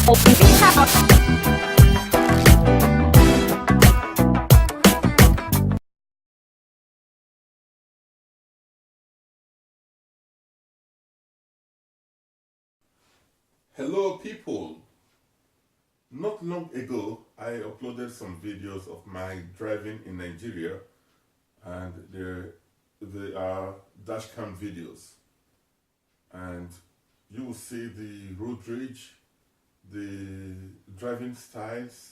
Hello people, not long ago I uploaded some videos of my driving in Nigeria, and they are dashcam videos, and you will see the road rage, the driving styles,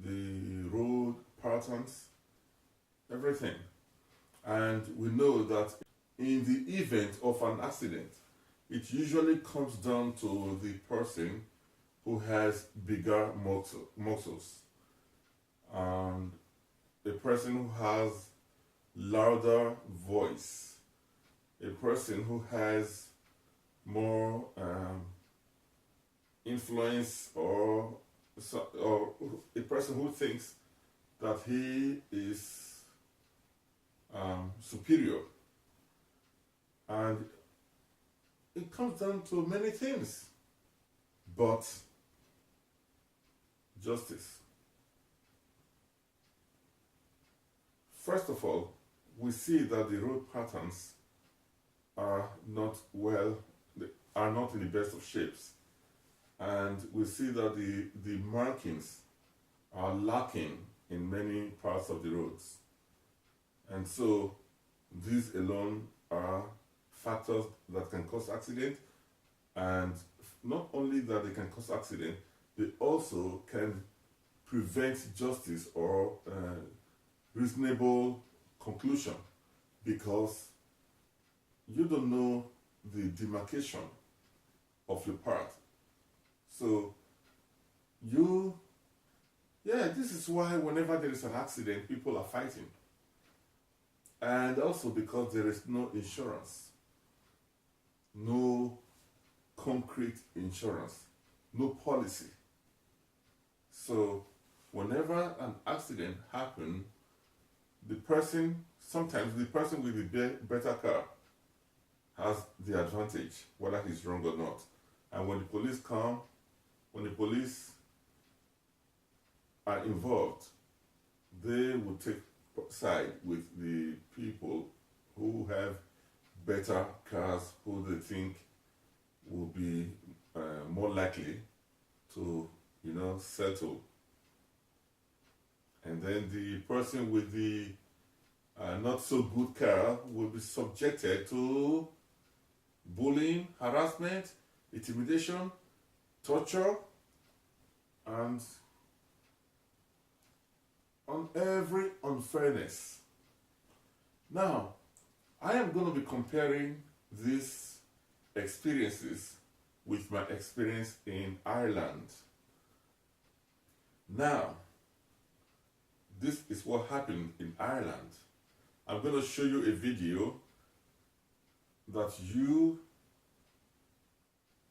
the road patterns, everything. And we know that in the event of an accident, it usually comes down to the person who has bigger muscles, and a person who has louder voice, a person who has more influence, or a person who thinks that he is superior. And it comes down to many things, but justice. First of all, we see that the road patterns are not are not in the best of shapes, and we see that the markings are lacking in many parts of the roads, and so these alone are factors that can cause accident. And not only that they can cause accident, they also can prevent justice or reasonable conclusion, because you don't know the demarcation of your part. So this is why whenever there is an accident, people are fighting. And also because there is no insurance, no concrete insurance, no policy. So whenever an accident happens, sometimes the person with the better car has the advantage, whether he's wrong or not. And when the police come, when the police are involved, they will take side with the people who have better cars, who they think will be more likely to, settle. And then the person with the not so good car will be subjected to bullying, harassment, intimidation, torture, and on every unfairness. Now, I am going to be comparing these experiences with my experience in Ireland. Now, this is what happened in Ireland. I'm going to show you a video that you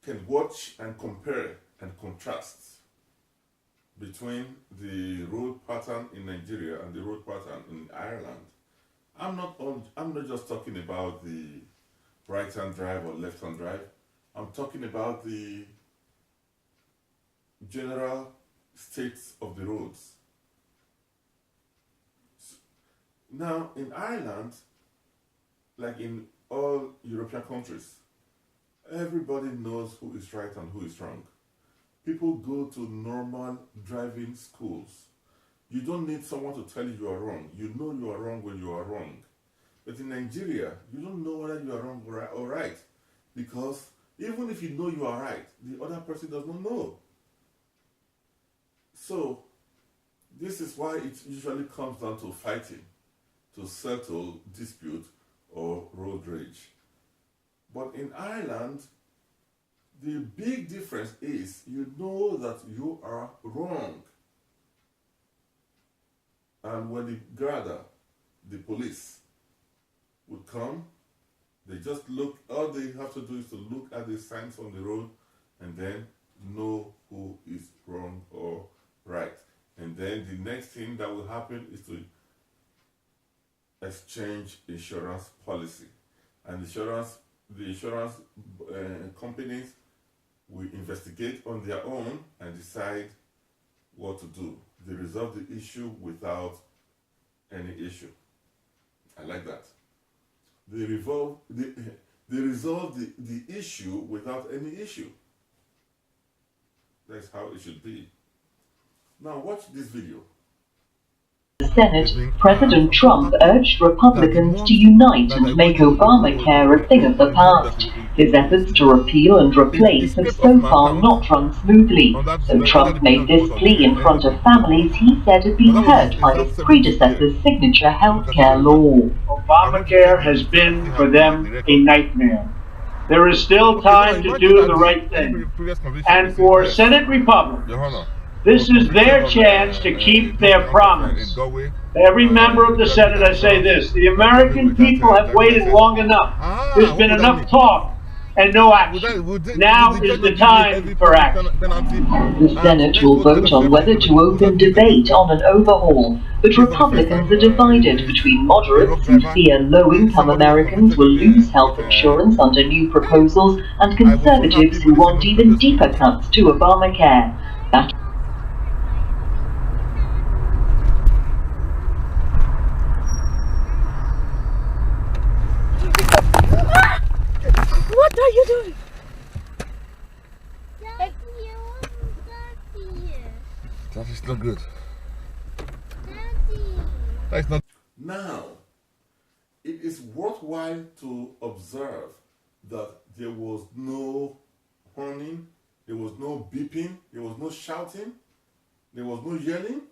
can watch and compare and contrast between the road pattern in Nigeria and the road pattern in Ireland. I'm not just talking about the right-hand drive or left-hand drive. I'm talking about the general states of the roads. Now, in Ireland, like in all European countries, everybody knows who is right and who is wrong. People go to normal driving schools. You don't need someone to tell you you are wrong. You know you are wrong when you are wrong. But in Nigeria, you don't know whether you are wrong or right, because even if you know you are right, the other person does not know. So, this is why it usually comes down to fighting, to settle dispute or road rage. But in Ireland, the big difference is you know that you are wrong. And when the Garda, the police, would come, they just look, all they have to do is to look at the signs on the road and then know who is wrong or right. And then the next thing that will happen is to exchange insurance policy. And the insurance companies will investigate on their own and decide what to do. They resolve the issue without any issue. I like that. They resolve the issue without any issue. That's how it should be. Now watch this video. The Senate, President Trump urged Republicans to unite and make Obamacare a thing of the past. His efforts to repeal and replace have so far not run smoothly, so Trump made this plea in front of families he said had been hurt by his predecessor's signature healthcare law. Obamacare has been, for them, a nightmare. There is still time to do the right thing. And for Senate Republicans, this is their chance to keep their promise. To every member of the Senate, I say this: the American people have waited long enough. There's been enough talk and no action. Now is the time for action. The Senate will vote on whether to open debate on an overhaul, but Republicans are divided between moderates who fear low-income Americans will lose health insurance under new proposals and conservatives who want even deeper cuts to Obamacare. What are you doing? That is not good. Daddy. That's not. Now, it is worthwhile to observe that there was no horning, there was no beeping, there was no shouting, there was no yelling.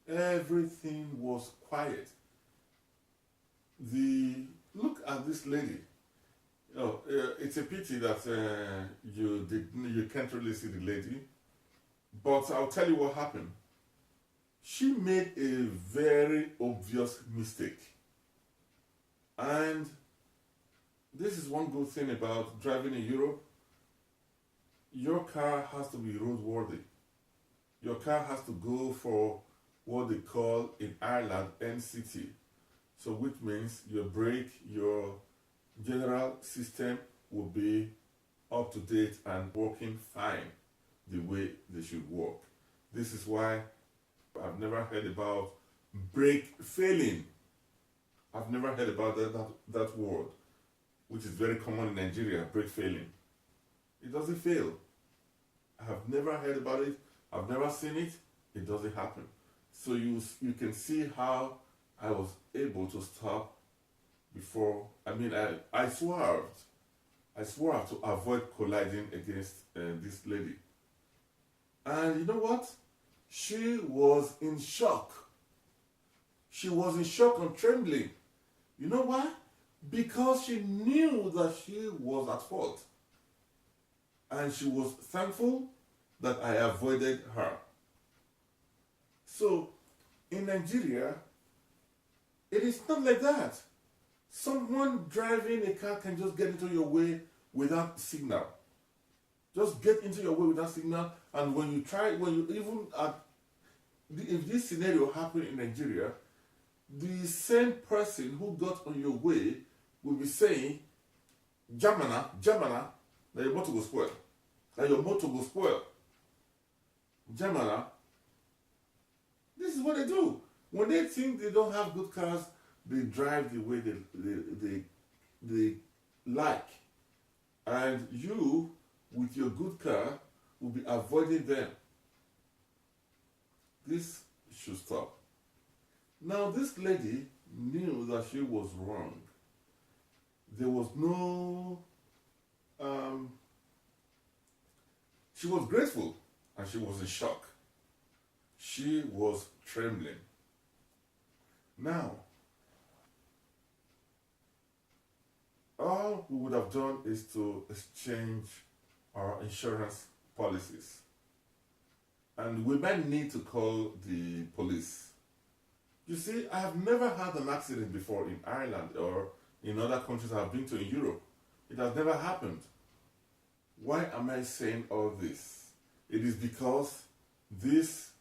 Everything was quiet. Look at this lady. Oh, it's a pity that you can't really see the lady, but I'll tell you what happened. She made a very obvious mistake, and this is one good thing about driving in Europe. Your car has to be roadworthy. Your car has to go for what they call in Ireland NCT. So which means your brake, your general system will be up to date and working fine the way they should work. This is why I've never heard about brake failing. I've never heard about that word, which is very common in Nigeria, brake failing. It doesn't fail. I have never heard about it. I've never seen it. It doesn't happen. So you can see how I was able to stop before. I swerved. I swerved to avoid colliding against this lady. And you know what? She was in shock. She was in shock and trembling. You know why? Because she knew that she was at fault. And she was thankful that I avoided her. So, in Nigeria, it is not like that. Someone driving a car can just get into your way without signal. Just get into your way without signal, and if this scenario happened in Nigeria, the same person who got on your way will be saying, Jamana, that your motor will spoil. That your motor will spoil. Jamana. This is what they do. When they think they don't have good cars, they drive the way they like. And you, with your good car, will be avoiding them. This should stop. Now, this lady knew that she was wrong. There was no... she was grateful and she was in shock. She was trembling. Now, all we would have done is to exchange our insurance policies. And we might need to call the police. You see, I have never had an accident before in Ireland or in other countries I've been to in Europe. It has never happened. Why am I saying all this? It is because this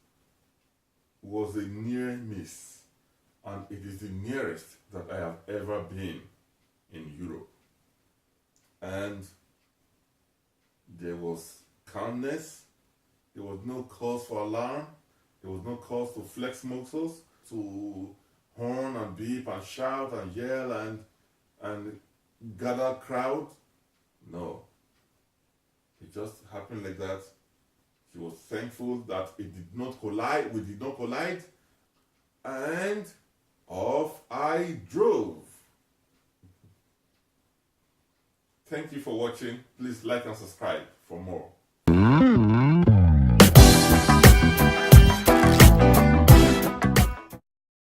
was a near miss, and it is the nearest that I have ever been in Europe. And There was calmness. There was no cause for alarm. There was no cause to flex muscles, to horn and beep and shout and yell and gather crowd. No. It just happened like that. He was thankful that it did not collide, we did not collide, and off I drove. Thank you for watching. Please like and subscribe for more.